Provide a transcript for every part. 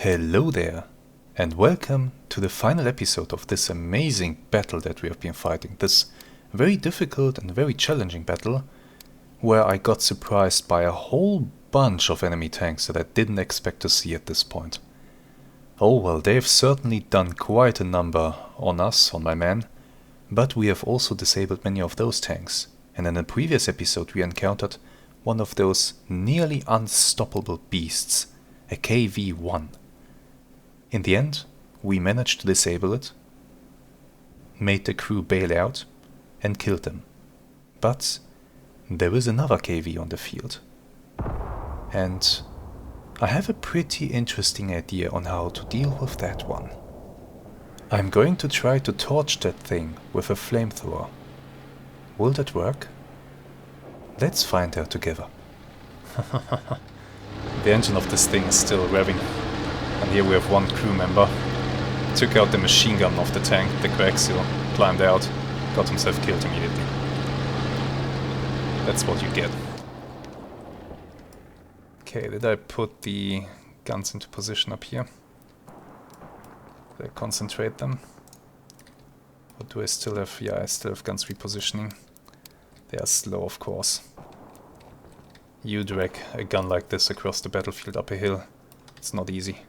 Hello there, and welcome to the final episode of this amazing battle that we have been fighting. This very difficult and very challenging battle, where I got surprised by a whole bunch of enemy tanks that I didn't expect to see at this point. Oh well, they've certainly done quite a number on us, on my men, but we have also disabled many of those tanks, and in a previous episode we encountered one of those nearly unstoppable beasts, a KV-1. In the end, we managed to disable it, made the crew bail out, and killed them. But there is another KV on the field. And I have a pretty interesting idea on how to deal with that one. I'm going to try to torch that thing with a flamethrower. Will that work? Let's find out together. The engine of this thing is still revving. And here we have one crew member. Took out the machine gun of the tank, the coaxial, climbed out, got himself killed immediately. That's what you get. Okay, did I put the guns into position up here? Did I concentrate them? Or do I still have... yeah, I still have guns repositioning. They are slow, of course. You drag a gun like this across the battlefield up a hill. It's not easy.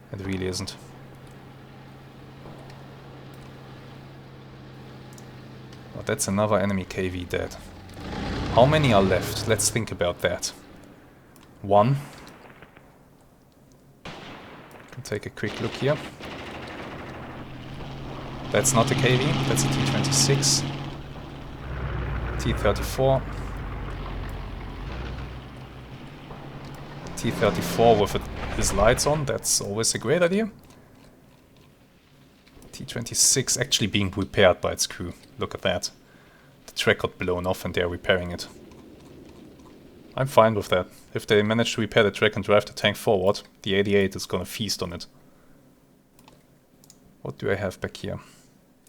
It really isn't. Oh, that's another enemy KV dead. How many are left? Let's think about that. One. Can take a quick look here. That's not a KV, that's a T-26. T-34. T-34 with his lights on, that's always a great idea. T-26 actually being repaired by its crew. Look at that. The track got blown off and they're repairing it. I'm fine with that. If they manage to repair the track and drive the tank forward, the 88 is gonna feast on it. What do I have back here?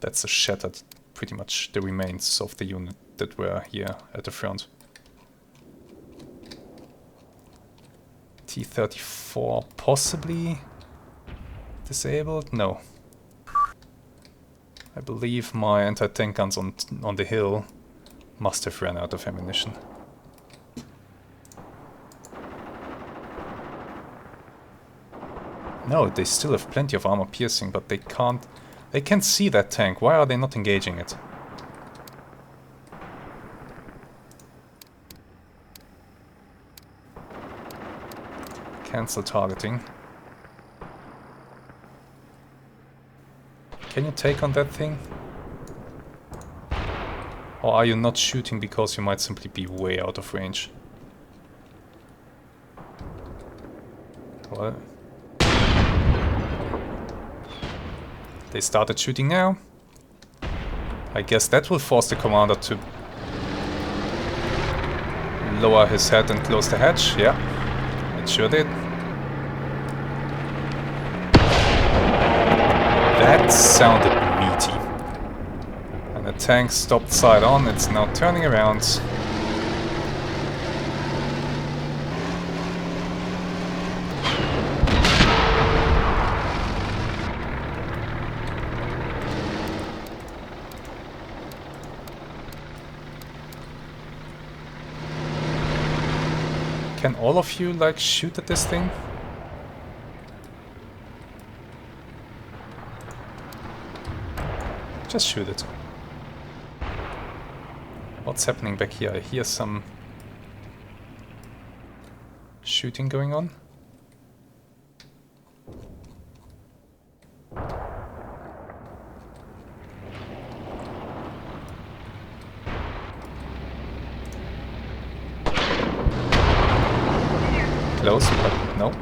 That's a shattered, pretty much the remains of the unit that were here at the front. T-34 possibly disabled? No. I believe my anti-tank guns on the hill must have ran out of ammunition. No, they still have plenty of armor piercing, but they can't see that tank. Why are they not engaging it? Cancel targeting. Can you take on that thing? Or are you not shooting because you might simply be way out of range? Well, they started shooting now. I guess that will force the commander to lower his head and close the hatch. Yeah, it sure did. That sounded meaty. And the tank stopped side on, it's now turning around. Can all of you, like, shoot at this thing? Just shoot it. What's happening back here? I hear some shooting going on. Close, but no.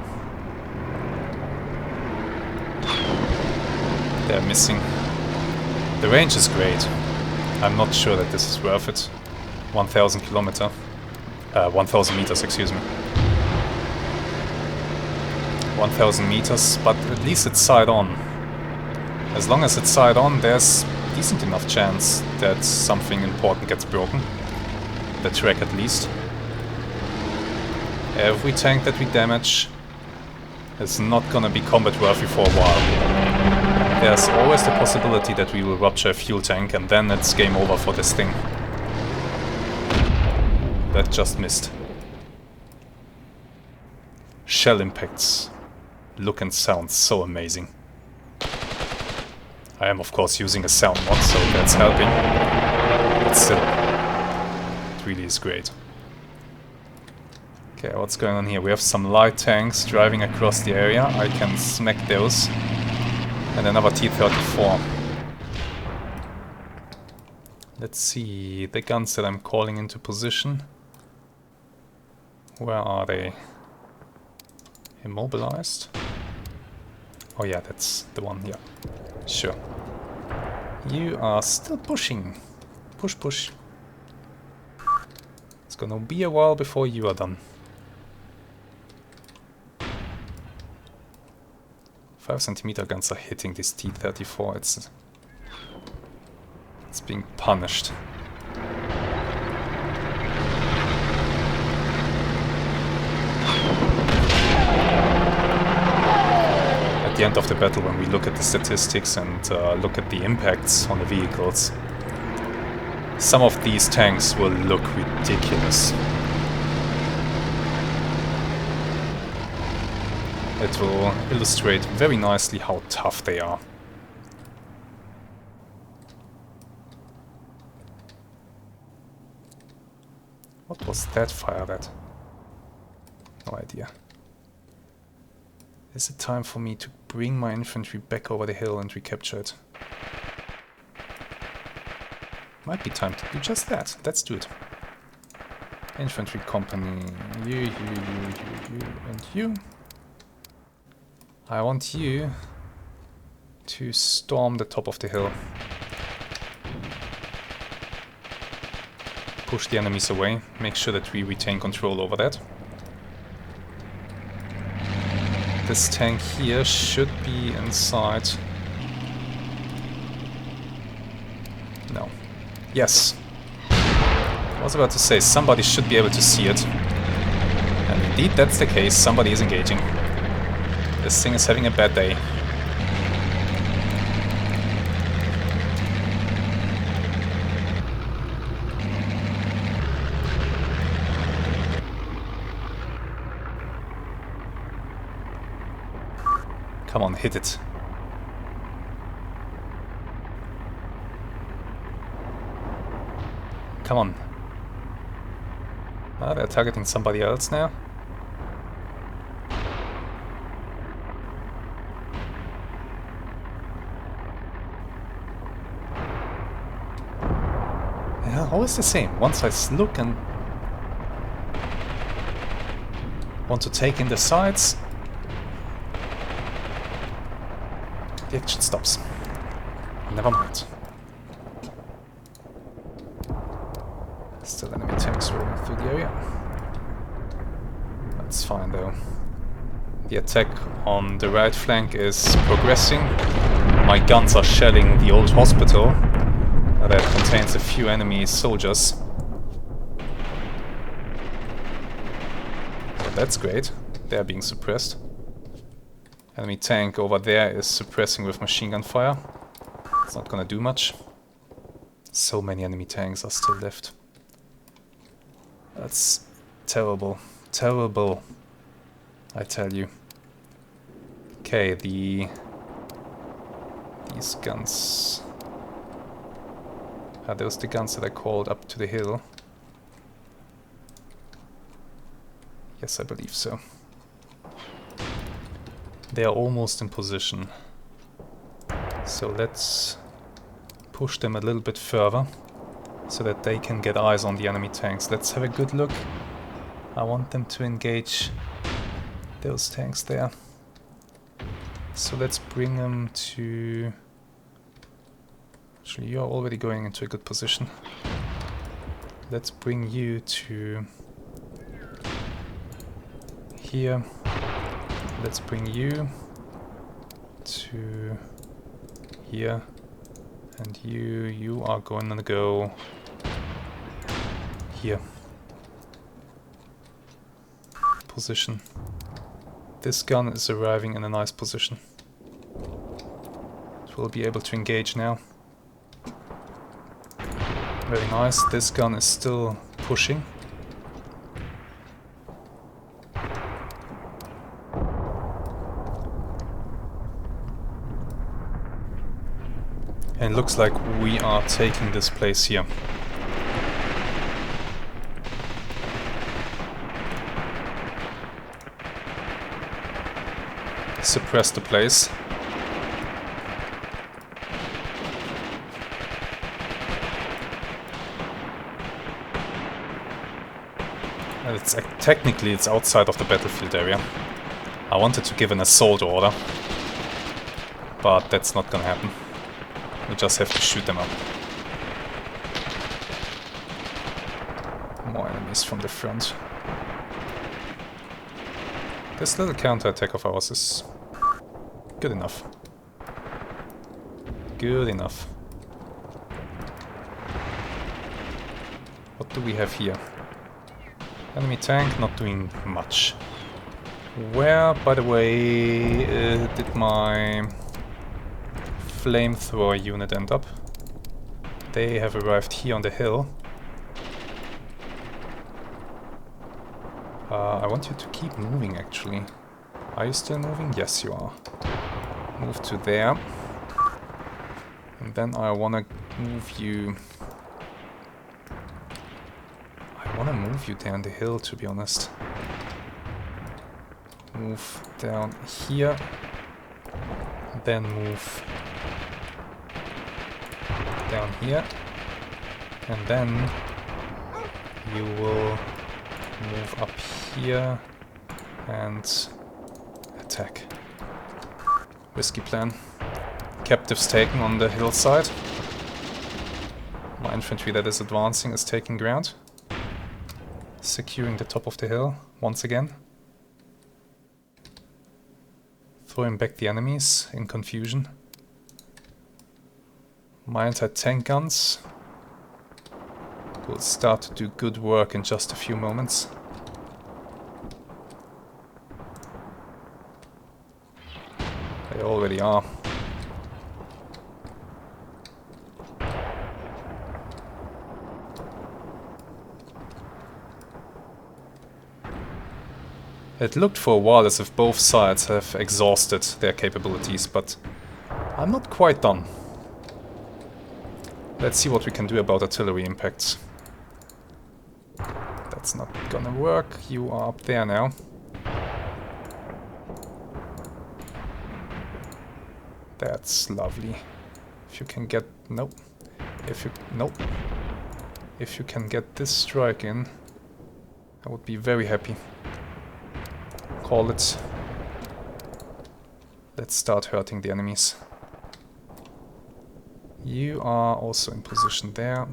They're missing. The range is great. I'm not sure that this is worth it. 1,000 meters, excuse me. 1,000 meters, but at least it's side on. As long as it's side on, there's decent enough chance that something important gets broken. The track at least. Every tank that we damage is not gonna be combat worthy for a while. There's always the possibility that we will rupture a fuel tank and then it's game over for this thing. That just missed. Shell impacts look and sound so amazing. I am of course using a sound mod, so that's helping. But still, it really is great. Okay, what's going on here? We have some light tanks driving across the area. I can smack those. And another T-34. Let's see, the guns that I'm calling into position. Where are they? Immobilized? Oh yeah, that's the one, yeah. Sure. You are still pushing. Push, push. It's gonna be a while before you are done. 5cm guns are hitting this T-34. It's being punished. At the end of the battle, when we look at the statistics and look at the impacts on the vehicles, some of these tanks will look ridiculous. It will illustrate very nicely how tough they are. What was that fired at? No idea. Is it time for me to bring my infantry back over the hill and recapture it? Might be time to do just that. Let's do it. Infantry company, you, and you. I want you to storm the top of the hill. Push the enemies away. Make sure that we retain control over that. This tank here should be inside. No. Yes. I was about to say, somebody should be able to see it. And indeed, that's the case. Somebody is engaging. This thing is having a bad day. Come on, hit it. Come on. Ah, they're targeting somebody else now. Yeah, always the same. Once I look and want to take in the sides, the action stops. Never mind. Still enemy tanks rolling through the area. That's fine though. The attack on the right flank is progressing. My guns are shelling the old hospital that contains a few enemy soldiers. So that's great. They're being suppressed. Enemy tank over there is suppressing with machine gun fire. It's not gonna do much. So many enemy tanks are still left. That's terrible. Terrible. I tell you. Okay, these guns. Are those the guns that I called up to the hill? Yes, I believe so. They are almost in position. So let's push them a little bit further so that they can get eyes on the enemy tanks. Let's have a good look. I want them to engage those tanks there. So let's bring them to... Actually, you're already going into a good position. Let's bring you to here. Let's bring you to here. And you are going to go here. Position. This gun is arriving in a nice position. It will be able to engage now. Very nice. This gun is still pushing. And it looks like we are taking this place here. Suppress the place. And technically it's outside of the battlefield area. I wanted to give an assault order, but that's not gonna happen. We just have to shoot them up. More enemies from the front. This little counterattack of ours is good enough. Good enough. What do we have here? Enemy tank not doing much. Where, by the way, did my flamethrower unit end up? They have arrived here on the hill. I want you to keep moving, actually. Are you still moving? Yes, you are. Move to there. And then I want to move you... I want to move you down the hill, to be honest. Move down here. Then move down here. And then you will move up here and attack. Risky plan. Captives taken on the hillside. My infantry that is advancing is taking ground. Securing the top of the hill once again. Throwing back the enemies in confusion. My anti-tank guns will start to do good work in just a few moments. They already are. It looked for a while as if both sides have exhausted their capabilities, but I'm not quite done. Let's see what we can do about artillery impacts. That's not gonna work. You are up there now. That's lovely. If you can get... Nope. Nope. If you can get this strike in, I would be very happy. Call it. Let's start hurting the enemies. You are also in position there.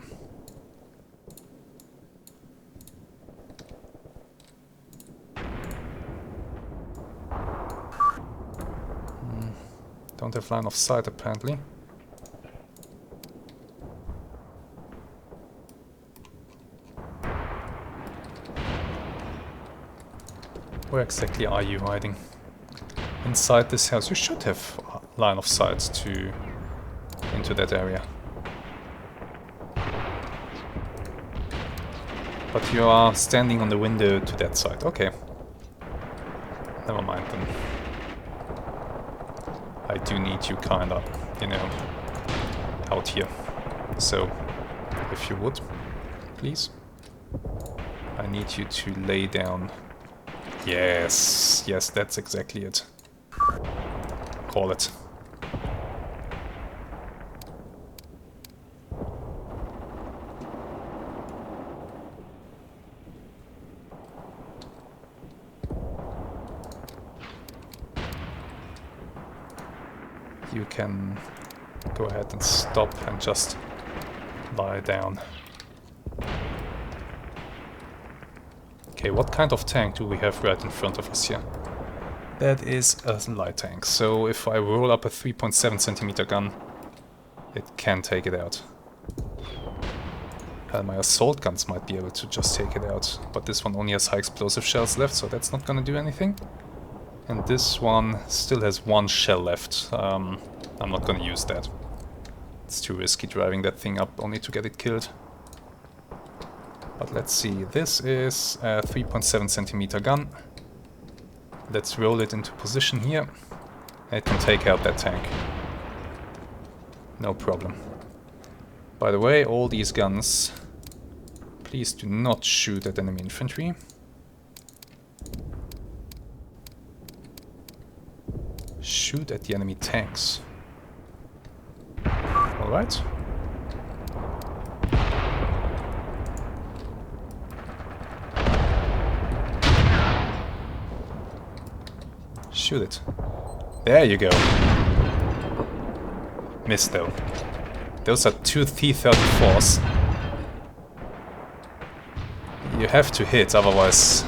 Don't have line of sight apparently. Where exactly are you hiding? Inside this house. You should have line of sight to into that area. But you are standing on the window to that side. Okay. Never mind then. I do need you kinda, you know, out here. So, if you would, please. I need you to lay down. Yes, yes, that's exactly it. Call it. You can go ahead and stop and just lie down. Okay, what kind of tank do we have right in front of us here? That is a light tank, so if I roll up a 3.7 centimeter gun, it can take it out. My assault guns might be able to just take it out, but this one only has high explosive shells left, so that's not gonna do anything. And this one still has one shell left. I'm not gonna use that. It's too risky driving that thing up only to get it killed. But let's see, this is a 3.7 centimeter gun. Let's roll it into position here. It can take out that tank. No problem. By the way, all these guns, please do not shoot at enemy infantry. Shoot at the enemy tanks. Alright. Shoot it. There you go. Missed though. Those are two T-34s. You have to hit, otherwise...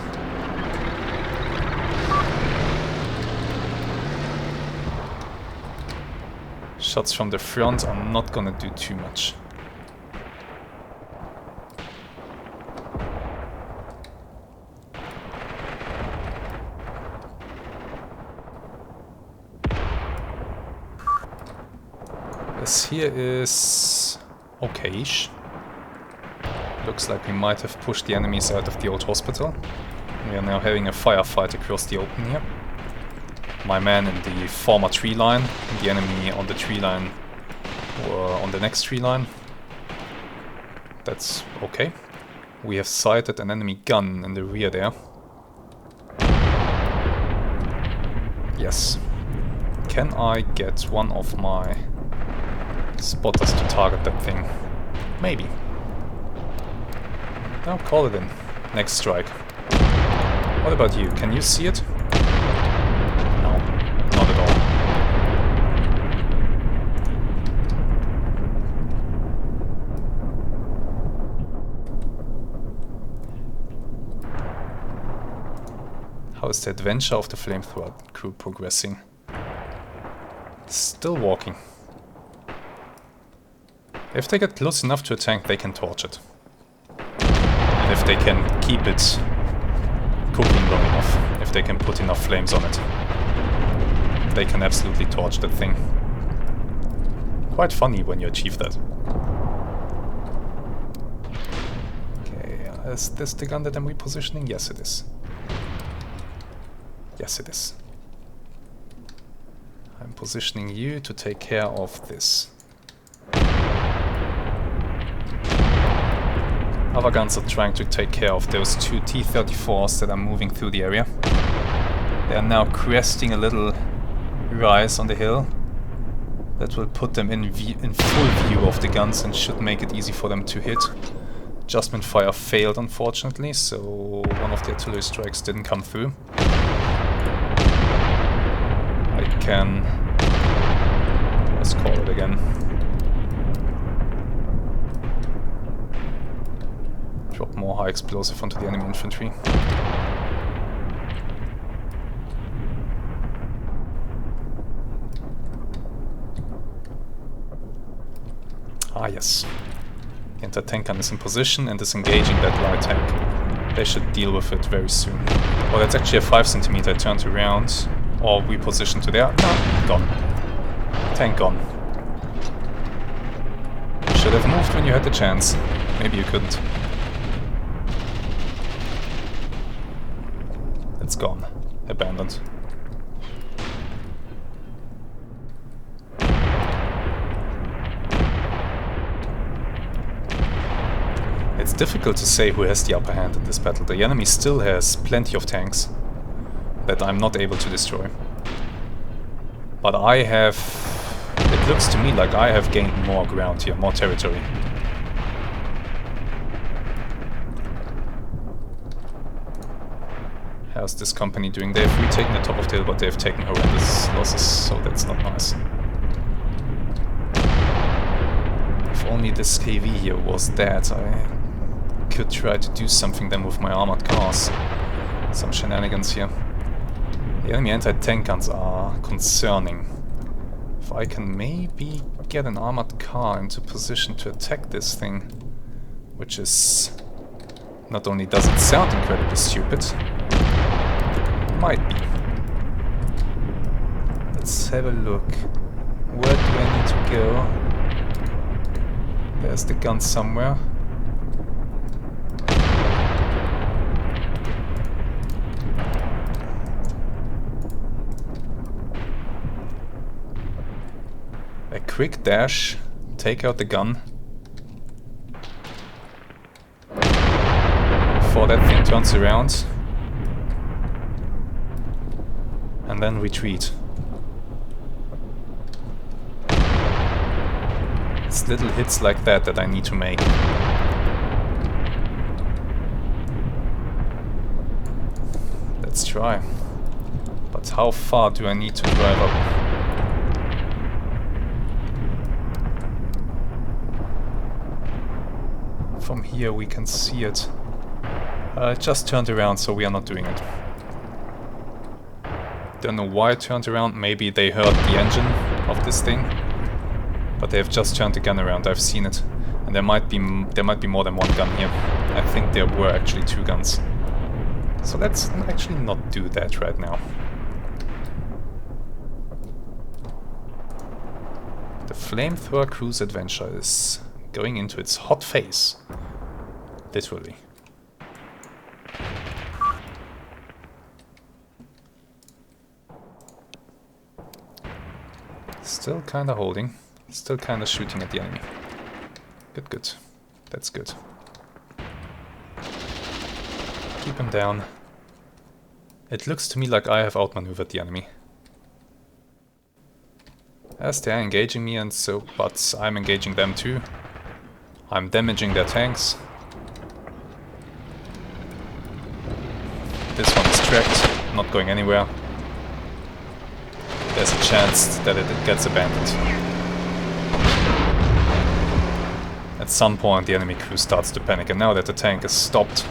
Shots from the front are not gonna do too much. This here is okay-ish. Looks like we might have pushed the enemies out of the old hospital. We are now having a firefight across the open here. My man in the former tree line, the enemy on the tree line or on the next tree line. That's okay. We have sighted an enemy gun in the rear there. Yes. Can I get one of my spotters to target that thing? Maybe. Now call it in. Next strike. What about you? Can you see it? No, not at all. How is the adventure of the flamethrower crew progressing? Still walking. If they get close enough to a tank, they can torch it. And if they can keep it cooking long enough, if they can put enough flames on it, they can absolutely torch that thing. Quite funny when you achieve that. Okay, is this the gun that I'm repositioning? Yes, it is. Yes, it is. I'm positioning you to take care of this. Other guns are trying to take care of those two T-34s that are moving through the area. They are now cresting a little rise on the hill. That will put them in full view of the guns and should make it easy for them to hit. Adjustment fire failed, unfortunately, so one of the artillery strikes didn't come through. I can... let's call it again. Drop more high explosive onto the enemy infantry. Ah yes. The anti-tank gun is in position and is engaging that light tank. They should deal with it very soon. Oh, that's actually a 5 centimeter. I turned around. Or repositioned to there. No, gone. Tank gone. Should have moved when you had the chance. Maybe you couldn't. It's gone. Abandoned. It's difficult to say who has the upper hand in this battle. The enemy still has plenty of tanks that I'm not able to destroy. But I have... it looks to me like I have gained more ground here, more territory. How's this company doing? They've retaken the top of the hill, but they've taken horrendous losses, so that's not nice. If only this KV here was dead, I could try to do something then with my armored cars. Some shenanigans here. The enemy anti-tank guns are concerning. If I can maybe get an armored car into position to attack this thing, which is... not only does it sound incredibly stupid, might be. Let's have a look. Where do I need to go? There's the gun somewhere. A quick dash, take out the gun. Before that thing turns around. And then retreat. It's little hits like that I need to make. Let's try. But how far do I need to drive up? From here we can see it. It just turned around, so we are not doing it. Don't know why it turned around. Maybe they heard the engine of this thing. But they have just turned the gun around. I've seen it. And there might be more than one gun here. I think there were actually 2 guns. So let's actually not do that right now. The Flamethrower Cruise Adventure is going into its hot phase. Literally. Still kinda holding. Still kinda shooting at the enemy. Good, good. That's good. Keep him down. It looks to me like I have outmaneuvered the enemy. As they are engaging me, and so, but I'm engaging them too. I'm damaging their tanks. This one is tracked, not going anywhere. There's a chance that it gets abandoned. At some point the enemy crew starts to panic, and now that the tank is stopped,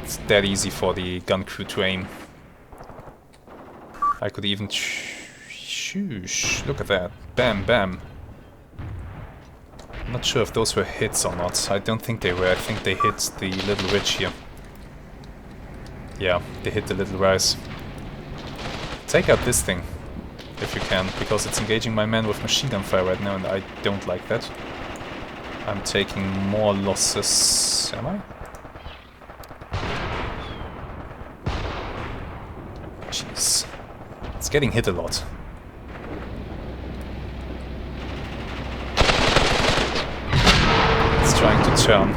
it's that easy for the gun crew to aim. I could even... Shoosh, look at that. Bam, bam. I'm not sure if those were hits or not. I don't think they were. I think they hit the little ridge here. Yeah, they hit the little rise. Take out this thing, if you can, because it's engaging my men with machine gun fire right now, and I don't like that. I'm taking more losses. Am I? Jeez. It's getting hit a lot. It's trying to turn.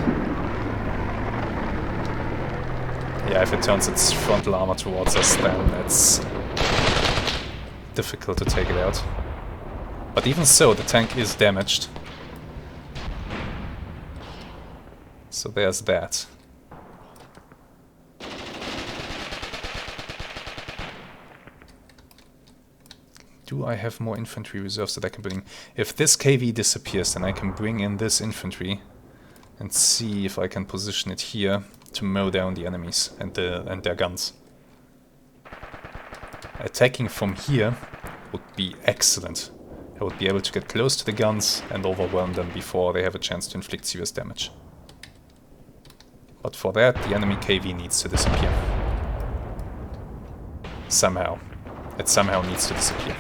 Yeah, if it turns its frontal armor towards us, then it's difficult to take it out. But even so, the tank is damaged. So there's that. Do I have more infantry reserves that I can bring in? If this KV disappears, then I can bring in this infantry and see if I can position it here to mow down the enemies and their guns. Attacking from here would be excellent. I would be able to get close to the guns and overwhelm them before they have a chance to inflict serious damage. But for that, the enemy KV needs to disappear. Somehow. It somehow needs to disappear.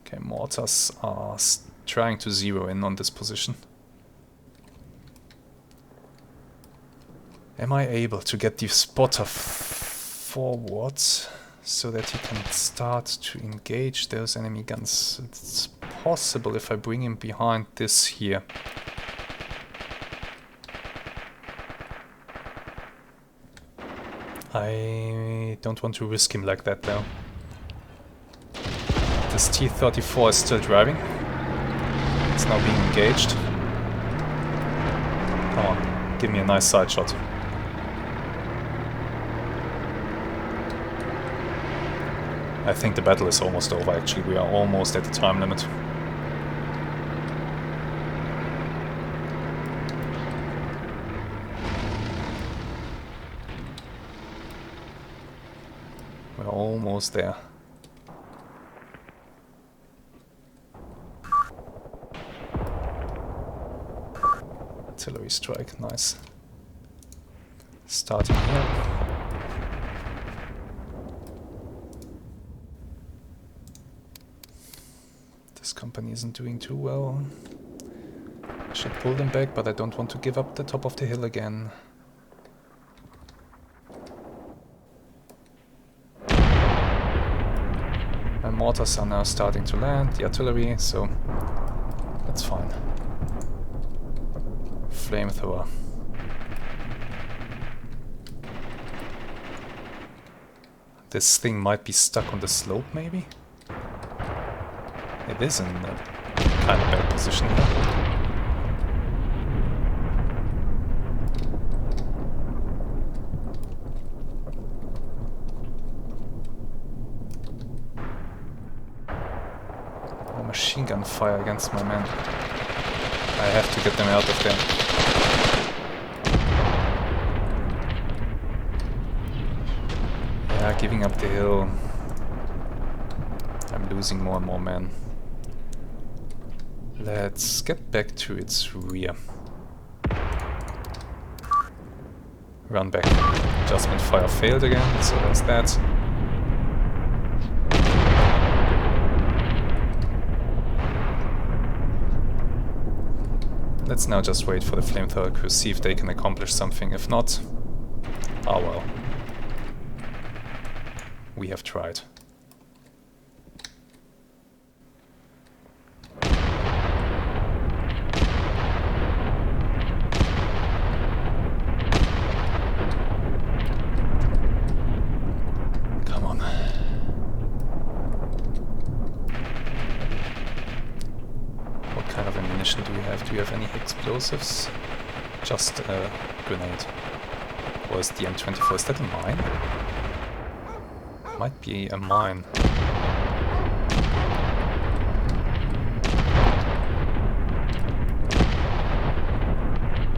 Okay, mortars are trying to zero in on this position. Am I able to get the spotter forward so that he can start to engage those enemy guns? It's possible if I bring him behind this here. I don't want to risk him like that though. This T-34 is still driving. It's now being engaged. Come on, give me a nice side shot. I think the battle is almost over actually, we are almost at the time limit. We're almost there. Artillery strike, nice. Starting here. company isn't doing too well. I should pull them back, but I don't want to give up the top of the hill again. My mortars are now starting to land, the artillery, so that's fine. Flamethrower. This thing might be stuck on the slope, maybe? It is in a kind of bad position here. Machine gun fire against my men. I have to get them out of there. Yeah, giving up the hill. I'm losing more and more men. Let's get back to its rear. Run back. Adjustment fire failed again, so there's that. Let's now just wait for the flamethrower crew, see if they can accomplish something. If not, oh well. We have tried. Come on. What kind of ammunition do you have? Do you have any explosives? Just a grenade. Or is the M24? Is that a mine? Might be a mine.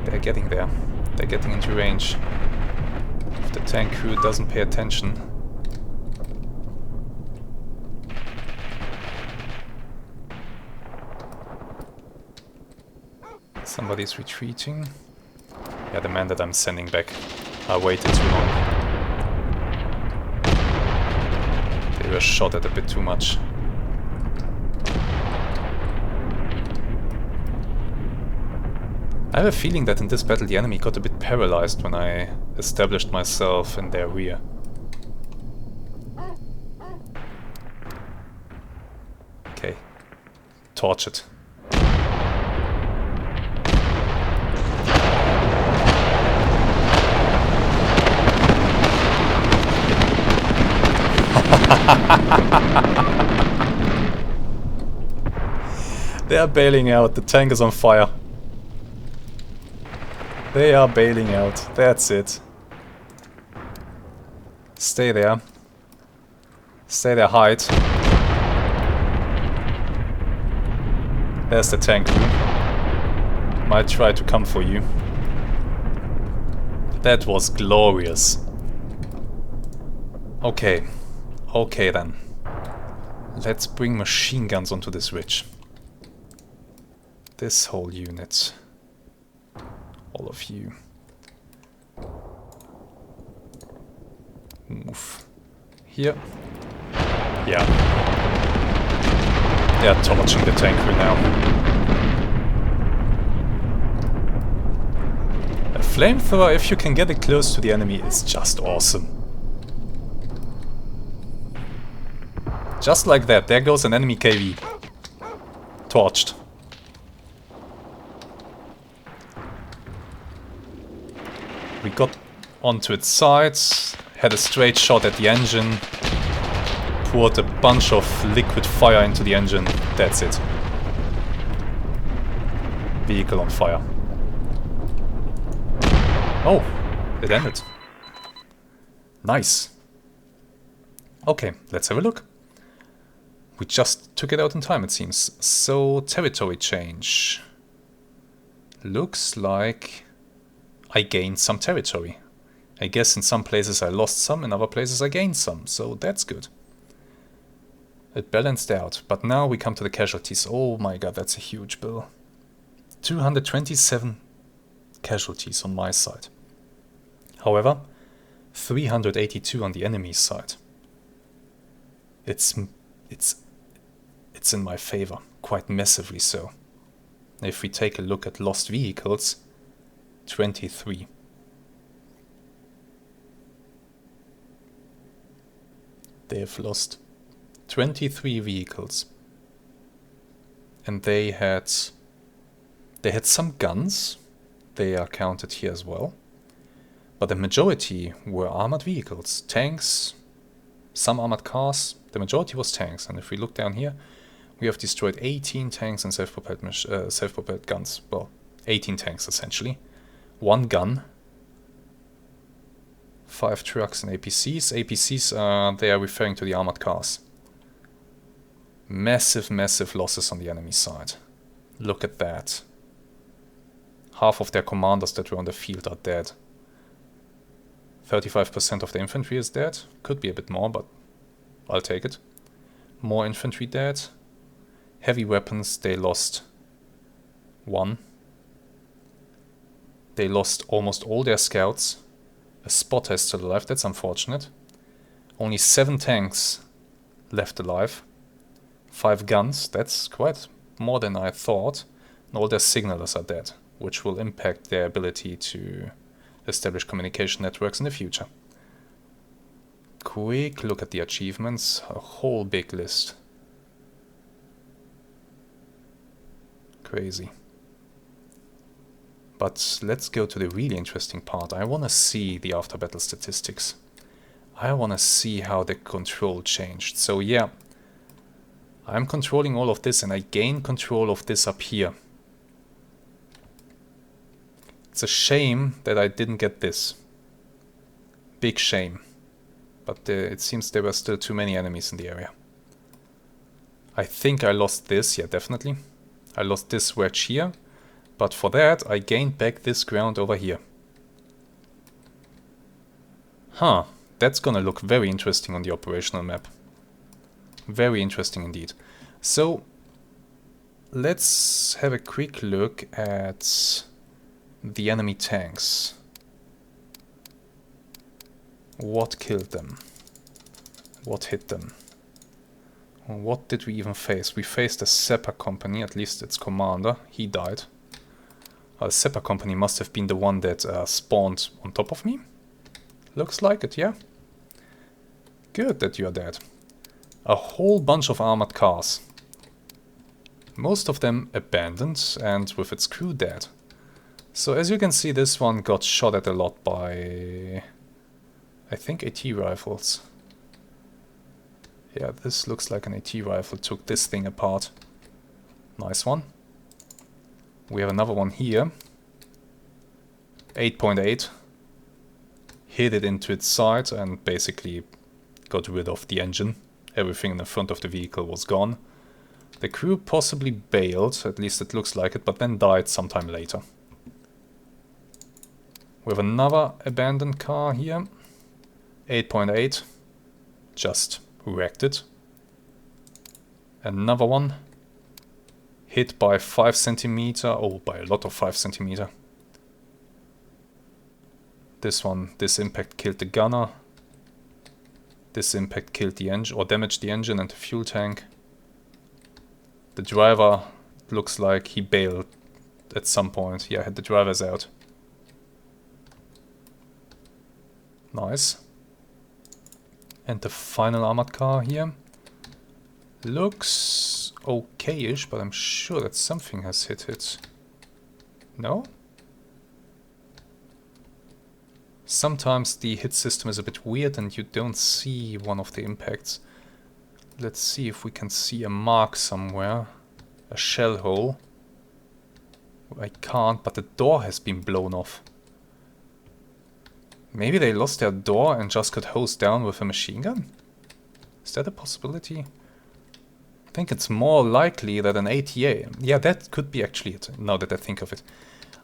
They're getting there. They're getting into range. If the tank crew doesn't pay attention. Somebody's retreating. Yeah, the men that I'm sending back are waiting too long. They were shot at a bit too much. I have a feeling that in this battle the enemy got a bit paralyzed when I established myself in their rear. Okay. Torch it. They are bailing out. The tank is on fire. They are bailing out. That's it. Stay there. Stay there, hide. There's the tank crew. Might try to come for you. That was glorious. Okay. Okay then. Let's bring machine guns onto this ridge. This whole unit. All of you. Move. Here. Yeah. They are torching the tank crew now. A flamethrower, if you can get it close to the enemy, is just awesome. Just like that, there goes an enemy KV. Torched. We got onto its sides, had a straight shot at the engine, poured a bunch of liquid fire into the engine, that's it. Vehicle on fire. Oh, it ended. Nice. Okay, let's have a look. We just took it out in time, it seems. So, territory change. Looks like I gained some territory. I guess in some places I lost some, in other places I gained some, so that's good. It balanced out, but now we come to the casualties. Oh my god, that's a huge bill. 227 casualties on my side. However, 382 on the enemy's side. It's in my favor, quite massively so. If we take a look at lost vehicles, 23. They have lost 23 vehicles. And they had some guns. They are counted here as well. But the majority were armored vehicles, tanks, some armored cars. The majority was tanks. And if we look down here, we have destroyed 18 tanks and self-propelled guns. Well, 18 tanks essentially. 1 gun. 5 trucks and APCs. APCs, they are referring to the armored cars. Massive, massive losses on the enemy side. Look at that. Half of their commanders that were on the field are dead. 35% of the infantry is dead. Could be a bit more, but I'll take it. More infantry dead. Heavy weapons, they lost 1. They lost almost all their scouts. A spotter is still alive, that's unfortunate. Only 7 tanks left alive. 5 guns, that's quite more than I thought. And all their signalers are dead, which will impact their ability to establish communication networks in the future. Quick look at the achievements, a whole big list. Crazy. But let's go to the really interesting part. I want to see the after battle statistics. I want to see how the control changed. So yeah, I'm controlling all of this and I gain control of this up here. It's a shame that I didn't get this. Big shame. But it seems there were still too many enemies in the area. I think I lost this, yeah, definitely. I lost this wedge here. But for that, I gained back this ground over here. Huh, that's gonna look very interesting on the operational map. Very interesting indeed. So, let's have a quick look at the enemy tanks. What killed them? What hit them? What did we even face? We faced a Seppa company, at least its commander. He died. The Seppa company must have been the one that spawned on top of me. Looks like it, yeah. Good that you are dead. A whole bunch of armored cars. Most of them abandoned and with its crew dead. So as you can see, this one got shot at a lot by, I think, AT rifles. Yeah, this looks like an AT rifle took this thing apart. Nice one. We have another one here. 8.8. Hit it into its side and basically got rid of the engine. Everything in the front of the vehicle was gone. The crew possibly bailed, at least it looks like it, but then died sometime later. We have another abandoned car here. 8.8. Just wrecked it. Another one. Hit by 5 centimeter, oh, by a lot of 5 centimeter. This one, this impact killed the gunner. This impact killed the engine, or damaged the engine and the fuel tank. The driver looks like he bailed at some point. Yeah, the driver's out. Nice. And the final armored car here looks okay-ish, but I'm sure that something has hit it. No? Sometimes the hit system is a bit weird and you don't see one of the impacts. Let's see if we can see a mark somewhere. A shell hole. I can't, but the door has been blown off. Maybe they lost their door and just got hosed down with a machine gun? Is that a possibility? I think it's more likely that an ATA... Yeah, that could be actually it, now that I think of it.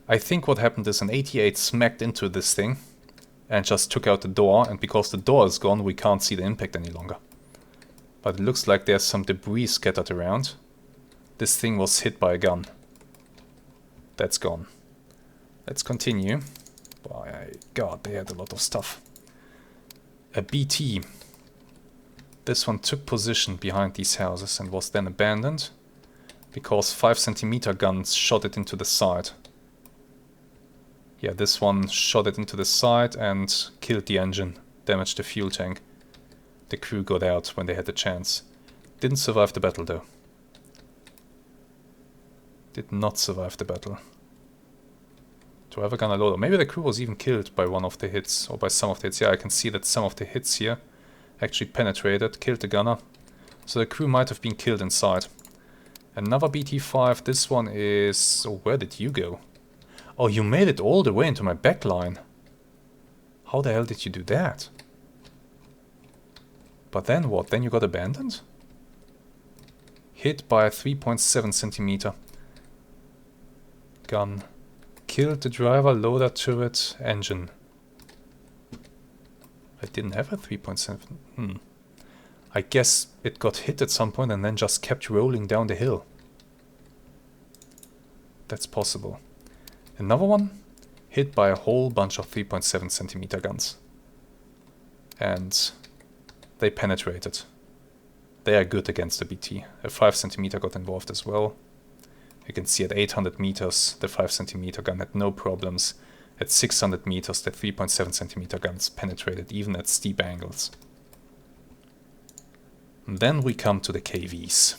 I think what happened is an AT-8 smacked into this thing and just took out the door, and because the door is gone, we can't see the impact any longer. But it looks like there's some debris scattered around. This thing was hit by a gun. That's gone. Let's continue. My god, they had a lot of stuff. A BT. This one took position behind these houses and was then abandoned. because 5cm guns shot it into the side. Yeah, this one shot it into the side and killed the engine, damaged the fuel tank. The crew got out when they had the chance. Didn't survive the battle though. Did not survive the battle. Driver gunner loader. Maybe the crew was even killed by one of the hits, or by some of the hits. Yeah, I can see that some of the hits here actually penetrated, killed the gunner. So the crew might have been killed inside. Another BT-5, this one is... Oh, where did you go? Oh, you made it all the way into my backline. How the hell did you do that? But then what? Then you got abandoned? Hit by a 3.7cm gun. Killed the driver, loader, turret, engine. I didn't have a 3.7. I guess it got hit at some point and then just kept rolling down the hill. That's possible. Another one hit by a whole bunch of 3.7cm guns. And they penetrated. They are good against the BT. A 5cm got involved as well. You can see at 800 meters the 5cm gun had no problems. At 600 meters the 3.7cm guns penetrated even at steep angles. And then we come to the KVs.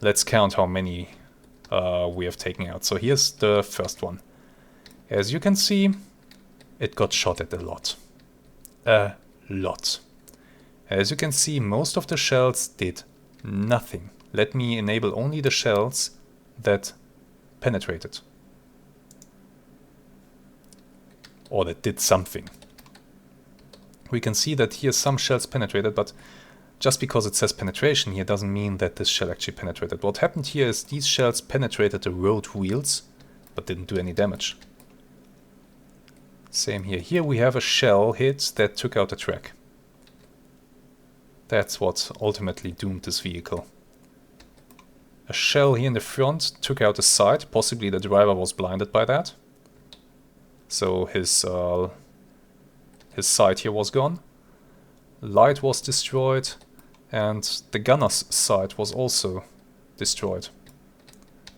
Let's count how many we have taken out. So here's the first one. As you can see, it got shot at a lot. A lot. As you can see, most of the shells did nothing. Let me enable only the shells that penetrated. Or that did something. We can see that here some shells penetrated, but just because it says penetration here doesn't mean that this shell actually penetrated. What happened here is these shells penetrated the road wheels, but didn't do any damage. Same here. Here we have a shell hit that took out the track. That's what ultimately doomed this vehicle. A shell here in the front took out the side. Possibly the driver was blinded by that. So his side here was gone. Light was destroyed. And the gunner's side was also destroyed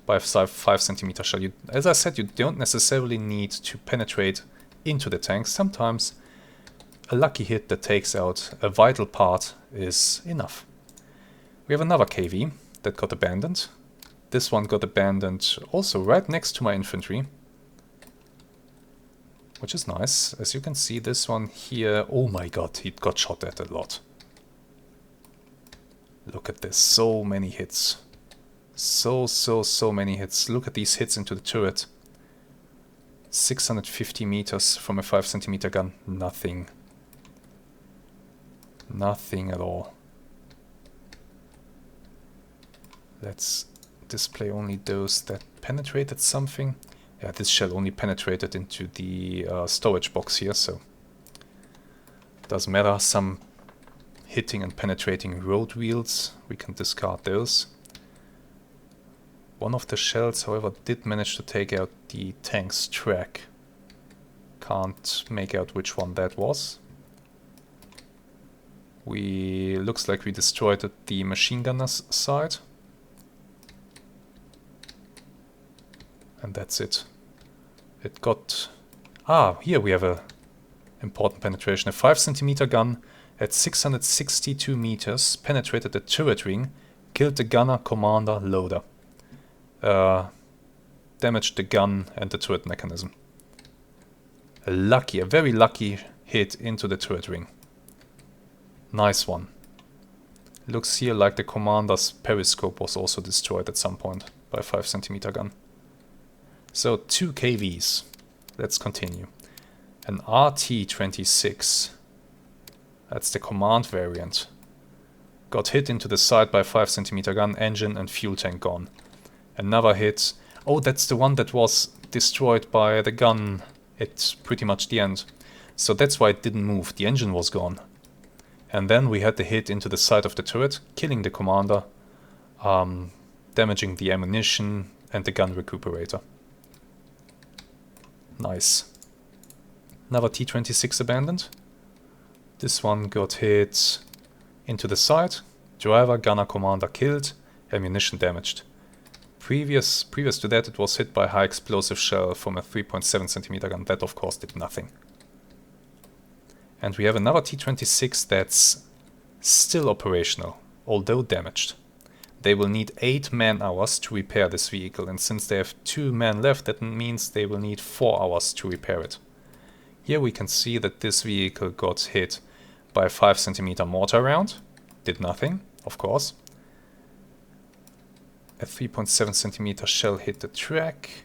by a 5cm shell. As I said, you don't necessarily need to penetrate into the tank. Sometimes a lucky hit that takes out a vital part is enough. We have another KV that got abandoned. This one got abandoned also right next to my infantry, which is nice. As you can see, this one here, oh my god, it got shot at a lot. Look at this, so many hits. So many hits. Look at these hits into the turret. 650 meters from a 5cm gun. Nothing. Nothing at all. Let's display only those that penetrated something. Yeah, this shell only penetrated into the storage box here, so doesn't matter. Some hitting and penetrating road wheels, we can discard those. One of the shells, however, did manage to take out the tank's track. Can't make out which one that was. Looks like we destroyed the machine gunner's side. And that's it. It got... Ah, here we have a important penetration. A 5cm gun at 662 meters penetrated the turret ring, killed the gunner, commander, loader. Damaged the gun and the turret mechanism. A very lucky hit into the turret ring. Nice one. Looks here like the commander's periscope was also destroyed at some point by a 5cm gun. So 2 KVs. Let's continue. An RT-26. That's the command variant. Got hit into the side by a 5cm gun, engine and fuel tank gone. Another hit. Oh, that's the one that was destroyed by the gun at pretty much the end. So that's why it didn't move. The engine was gone. And then we had the hit into the side of the turret, killing the commander, damaging the ammunition and the gun recuperator. Nice. Another T-26 abandoned. This one got hit into the side. Driver, gunner, commander killed. Ammunition damaged. Previous to that, it was hit by a high explosive shell from a 3.7 centimeter gun. That, of course, did nothing. And we have another T-26 that's still operational, although damaged. They will need 8 man-hours to repair this vehicle, and since they have 2 men left, that means they will need 4 hours to repair it. Here we can see that this vehicle got hit by a 5 centimeter mortar round. Did nothing, of course. A 3.7 centimeter shell hit the track.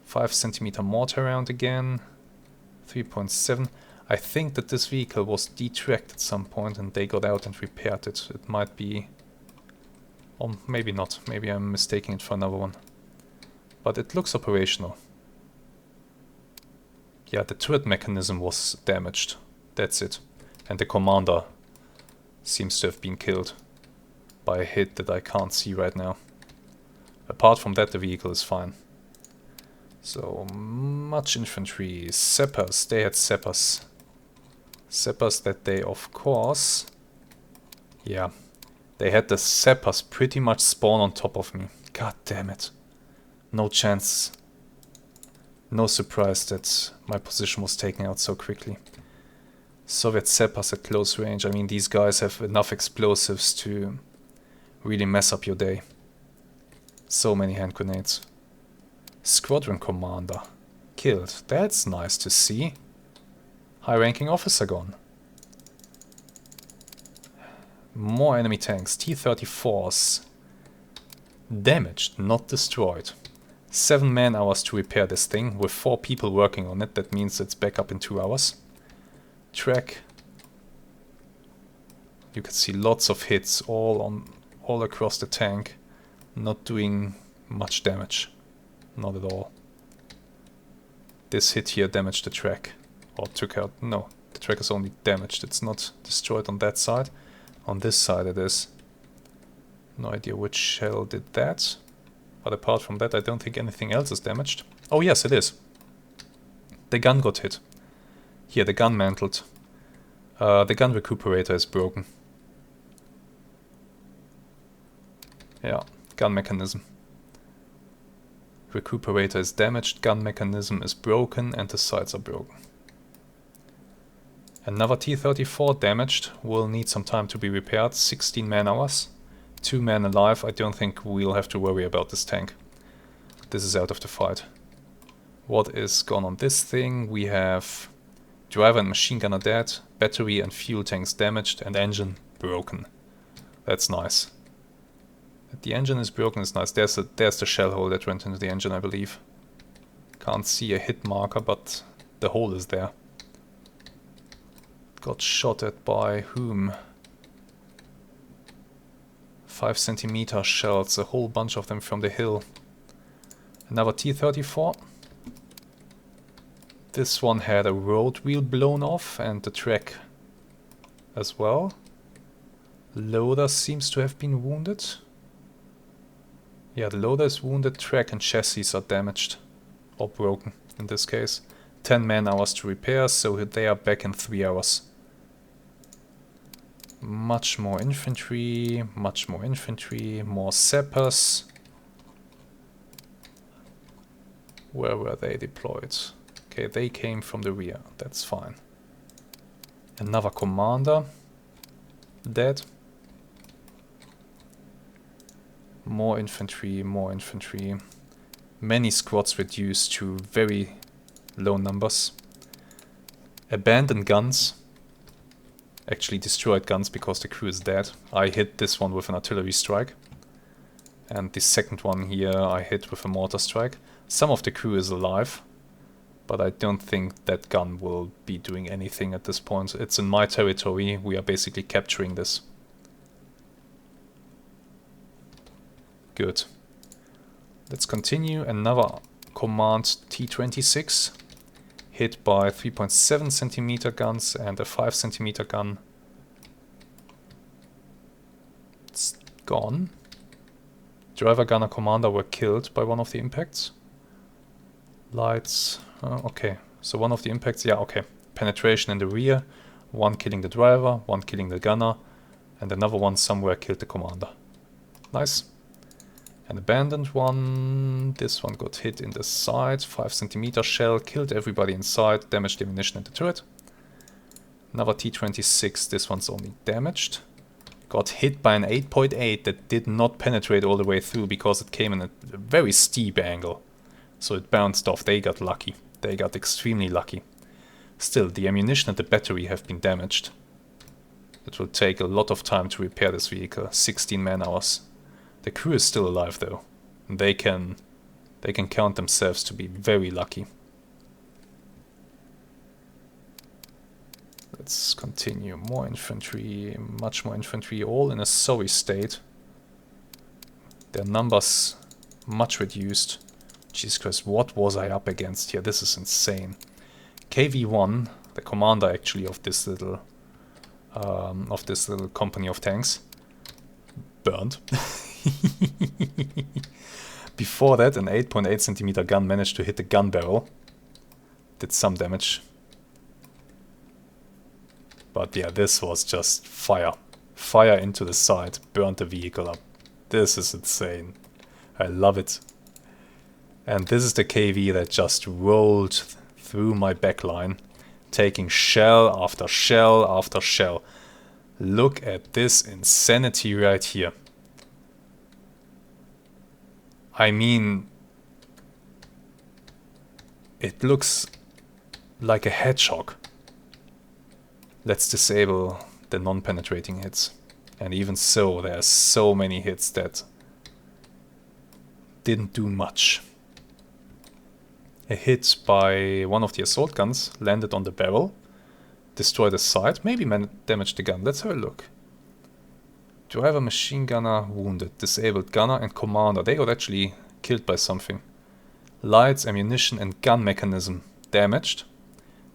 5 centimeter mortar round again. 3.7. I think that this vehicle was detracked at some point and they got out and repaired it. It might be... or maybe not. Maybe I'm mistaking it for another one. But it looks operational. Yeah, the turret mechanism was damaged. That's it. And the commander seems to have been killed by a hit that I can't see right now. Apart from that, the vehicle is fine. So, much infantry. Sappers, they had sappers. Sappers that they, of course... yeah, they had the sappers pretty much spawn on top of me. God damn it. No chance. No surprise that my position was taken out so quickly. Soviet sappers at close range. I mean, these guys have enough explosives to really mess up your day. So many hand grenades. Squadron commander. Killed. That's nice to see. High-ranking officer gone. More enemy tanks. T-34s. Damaged, not destroyed. 7 man-hours to repair this thing, with 4 people working on it. That means it's back up in 2 hours. Track. You can see lots of hits all across the tank. Not doing much damage. Not at all. This hit here damaged the track. Or took out... no, the track is only damaged. It's not destroyed on that side. On this side it is. No idea which shell did that. But apart from that, I don't think anything else is damaged. Oh yes, it is. The gun got hit. Here, the gun mantled. The gun recuperator is broken. Yeah, gun mechanism. Recuperator is damaged, gun mechanism is broken, and the sights are broken. Another T-34 damaged, will need some time to be repaired, 16 man-hours. 2 men alive, I don't think we'll have to worry about this tank. This is out of the fight. What is gone on this thing? We have driver and machine gunner dead, battery and fuel tanks damaged, and engine broken. That's nice. That the engine is broken is nice. There's the shell hole that went into the engine, I believe. Can't see a hit marker, but the hole is there. Got shot at by whom? 5 centimeter shells, a whole bunch of them from the hill. Another T-34. This one had a road wheel blown off and the track as well. Loader seems to have been wounded. Yeah, the loader is wounded, track and chassis are damaged. Or broken in this case. 10 man-hours to repair, so they are back in 3 hours. Much more infantry, more sappers. Where were they deployed? Okay, they came from the rear, that's fine. Another commander, dead. More infantry. Many squads reduced to very low numbers. Abandoned guns. Actually destroyed guns because the crew is dead. I hit this one with an artillery strike. And the second one here I hit with a mortar strike. Some of the crew is alive. But I don't think that gun will be doing anything at this point. It's in my territory. We are basically capturing this. Good. Let's continue. Another command T-26. Hit by 3.7 centimeter guns and a 5 centimeter gun. It's gone. Driver, gunner, commander were killed by one of the impacts. Lights. Okay, so one of the impacts, yeah, okay. Penetration in the rear, one killing the driver, one killing the gunner, and another one somewhere killed the commander. Nice. An abandoned one. This one got hit in the side. 5cm shell. Killed everybody inside. Damaged the ammunition and the turret. Another T-26. This one's only damaged. Got hit by an 8.8 that did not penetrate all the way through because it came in a very steep angle. So it bounced off. They got lucky. They got extremely lucky. Still, the ammunition and the battery have been damaged. It will take a lot of time to repair this vehicle. 16 man-hours. The crew is still alive though. They can count themselves to be very lucky. Let's continue. More infantry, much more infantry, all in a sorry state. Their numbers much reduced. Jesus Christ, what was I up against here? This is insane. KV-1, the commander actually of this little company of tanks, burned. Before that, an 8.8cm gun managed to hit the gun barrel. Did some damage. But yeah, this was just fire. Fire into the side. Burned the vehicle up. This is insane. I love it. And this is the KV that just rolled through my backline, taking shell after shell after shell. Look at this insanity right here. I mean, it looks like a hedgehog. Let's disable the non-penetrating hits. And even so, there are so many hits that didn't do much. A hit by one of the assault guns landed on the barrel, destroyed the sight, maybe damaged the gun. Let's have a look. Driver, machine gunner, wounded, disabled gunner and commander. They got actually killed by something. Lights, ammunition and gun mechanism damaged.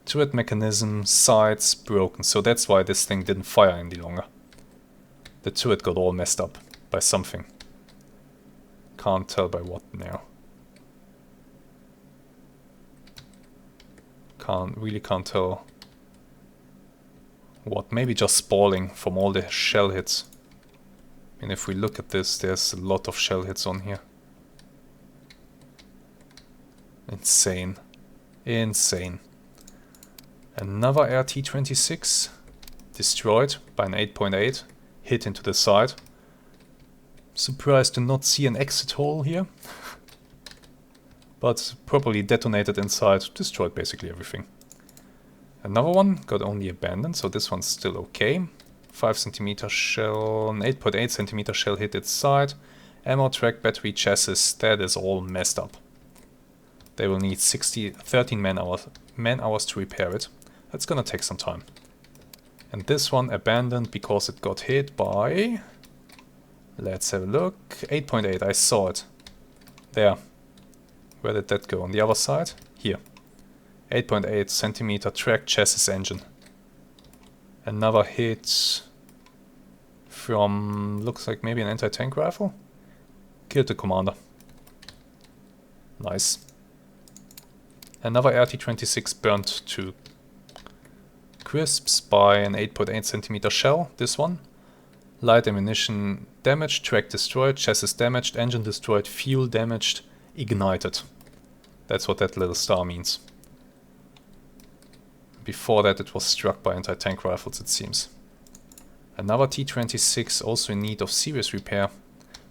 Turret mechanism, sights broken. So that's why this thing didn't fire any longer. The turret got all messed up by something. Can't tell by what now. Really can't tell what. Maybe just spalling from all the shell hits. And if we look at this, there's a lot of shell hits on here. Insane. Insane. Another RT-26 destroyed by an 8.8. Hit into the side. Surprised to not see an exit hole here. But properly detonated inside. Destroyed basically everything. Another one got only abandoned, so this one's still okay. 5cm shell, an 8.8cm shell hit its side. Ammo track, battery, chassis, that is all messed up. They will need 13 man hours to repair it. That's gonna take some time. And this one abandoned because it got hit by... Let's have a look. 8.8, I saw it. There. Where did that go? On the other side? Here. 8.8cm track chassis engine. Another hit from, looks like maybe an anti-tank rifle. Killed the commander. Nice. Another RT-26 burnt to crisps by an 8.8cm shell, this one. Light ammunition damaged, track destroyed, chassis damaged, engine destroyed, fuel damaged, ignited. That's what that little star means. Before that it was struck by anti-tank rifles, it seems. Another T-26 also in need of serious repair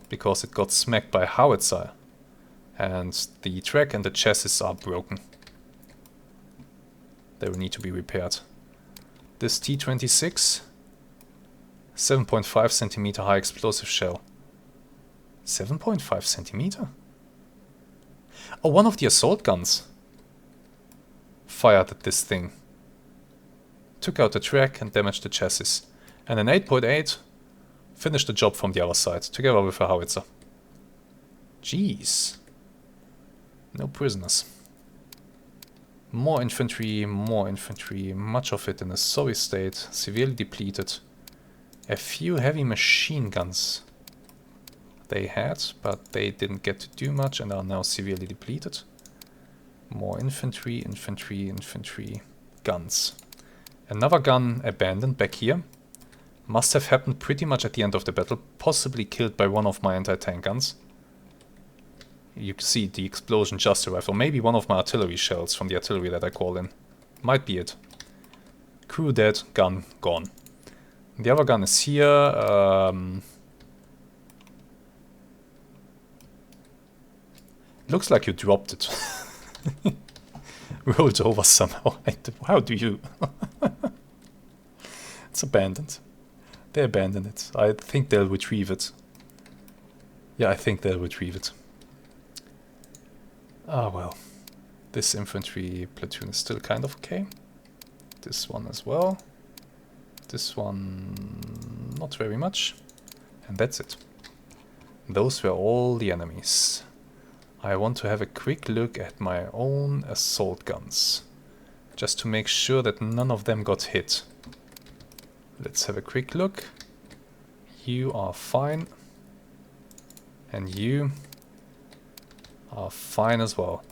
because it got smacked by a howitzer and the track and the chassis are broken. They will need to be repaired. This T-26, 7.5cm high explosive shell. 7.5cm? Oh, one of the assault guns fired at this thing. Took out the track and damaged the chassis. And an 8.8 finished the job from the other side, together with a howitzer. Jeez. No prisoners. More infantry, much of it in a sorry state, severely depleted. A few heavy machine guns they had, but they didn't get to do much and are now severely depleted. More infantry, guns. Another gun abandoned back here. Must have happened pretty much at the end of the battle, possibly killed by one of my anti-tank guns. You see the explosion just arrived, or maybe one of my artillery shells from the artillery that I call in. Might be it. Crew dead, gun gone. The other gun is here. Looks like you dropped it. Rolled over somehow. How do you? It's abandoned. They abandoned it. I think they'll retrieve it. Yeah, I think they'll retrieve it. Ah, well. This infantry platoon is still kind of okay. This one as well. This one not very much. And that's it. Those were all the enemies. I want to have a quick look at my own assault guns. Just to make sure that none of them got hit. Let's have a quick look. You are fine. And you are fine as well.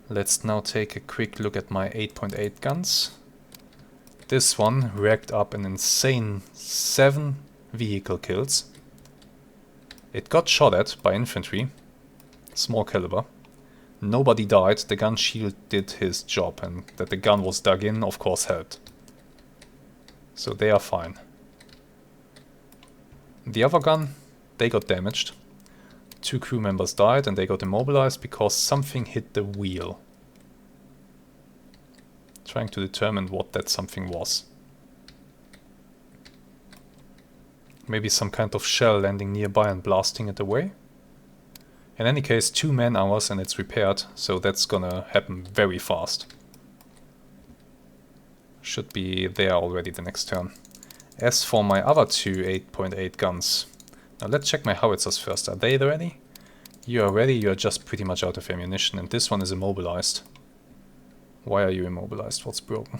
Let's now take a quick look at my 8.8 guns. This one racked up an insane 7 vehicle kills. It got shot at by infantry. Small caliber. Nobody died. The gun shield did his job, and that the gun was dug in, of course, helped. So they are fine. The other gun, they got damaged. 2 crew members died and they got immobilized because something hit the wheel. Trying to determine what that something was. Maybe some kind of shell landing nearby and blasting it away. In any case, 2 man-hours and it's repaired, so that's gonna happen very fast. Should be there already the next turn. As for my other 2 8.8 guns, now let's check my howitzers first. Are they ready? You are ready, you are just pretty much out of ammunition, and this one is immobilized. Why are you immobilized? What's broken?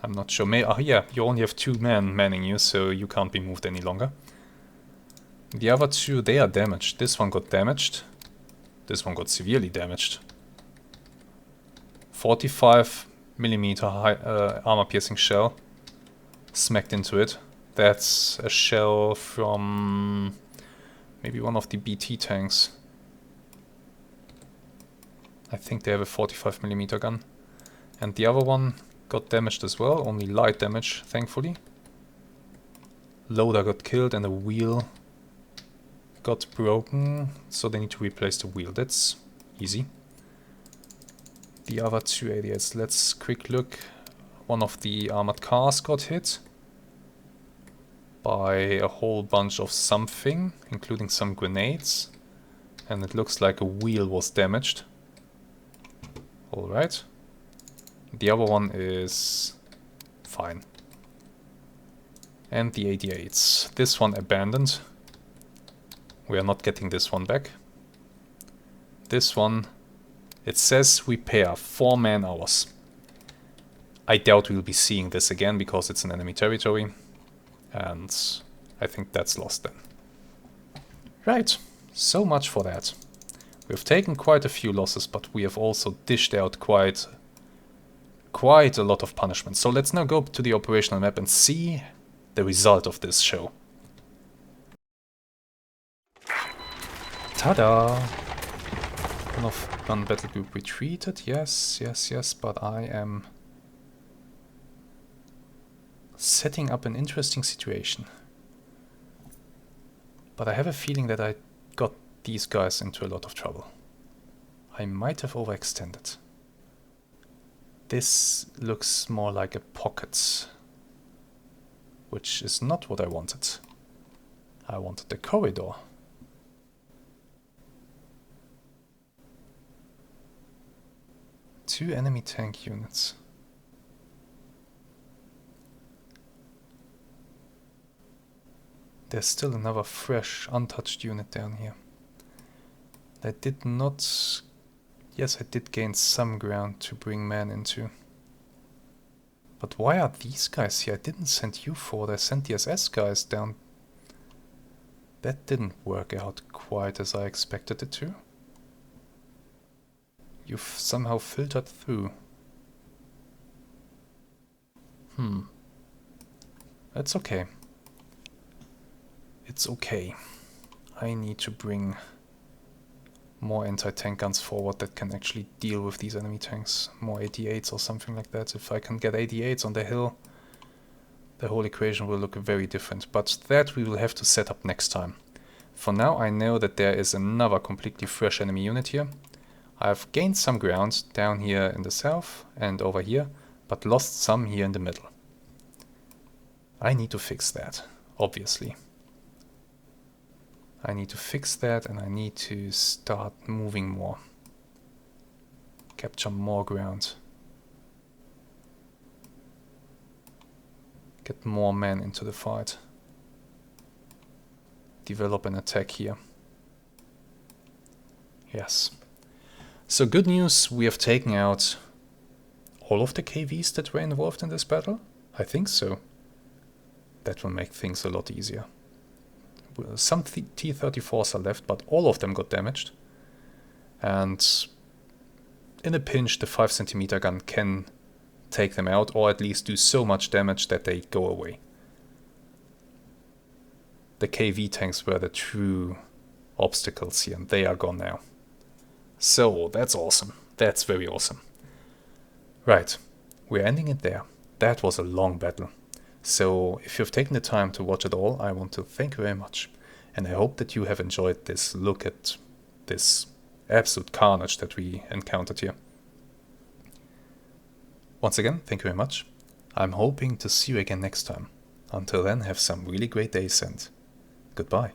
I'm not sure. Oh yeah, you only have 2 men manning you, so you can't be moved any longer. The other 2, they are damaged. This one got damaged. This one got severely damaged. 45mm armor-piercing shell smacked into it. That's a shell from maybe one of the BT tanks. I think they have a 45mm gun. And the other one got damaged as well, only light damage, thankfully. Loader got killed and the wheel got broken, so they need to replace the wheel. That's easy. The other 2 idiots, let's quick look. One of the armored cars got hit by a whole bunch of something, including some grenades. And it looks like a wheel was damaged. Alright. The other one is fine. And the 88s. This one abandoned. We are not getting this one back. This one, it says repair 4 man-hours. I doubt we'll be seeing this again because it's an enemy territory. And I think that's lost then. Right, so much for that. We've taken quite a few losses, but we have also dished out quite a lot of punishment. So let's now go to the operational map and see the result of this show. Ta-da! One battle group retreated, yes, but I am setting up an interesting situation. But I have a feeling that I got these guys into a lot of trouble. I might have overextended. This looks more like a pocket, which is not what I wanted. I wanted a corridor. Two enemy tank units. There's still another fresh, untouched unit down here. I did not... Yes, I did gain some ground to bring men into. But why are these guys here? I didn't send you forward, I sent the SS guys down. That didn't work out quite as I expected it to. You've somehow filtered through. That's okay. It's okay. I need to bring more anti-tank guns forward that can actually deal with these enemy tanks. More 88s or something like that. If I can get 88s on the hill, the whole equation will look very different. But that we will have to set up next time. For now, I know that there is another completely fresh enemy unit here. I've gained some ground down here in the south and over here, but lost some here in the middle. I need to fix that, obviously. I need to fix that, and I need to start moving more. Capture more ground. Get more men into the fight. Develop an attack here. Yes. So good news, we have taken out all of the KVs that were involved in this battle? I think so. That will make things a lot easier. Some T-34s are left, but all of them got damaged. And in a pinch, the 5cm gun can take them out, or at least do so much damage that they go away. The KV tanks were the true obstacles here, and they are gone now. So, that's awesome. That's very awesome. Right, we're ending it there. That was a long battle. So, if you've taken the time to watch it all, I want to thank you very much. And I hope that you have enjoyed this look at this absolute carnage that we encountered here. Once again, thank you very much. I'm hoping to see you again next time. Until then, have some really great days and goodbye.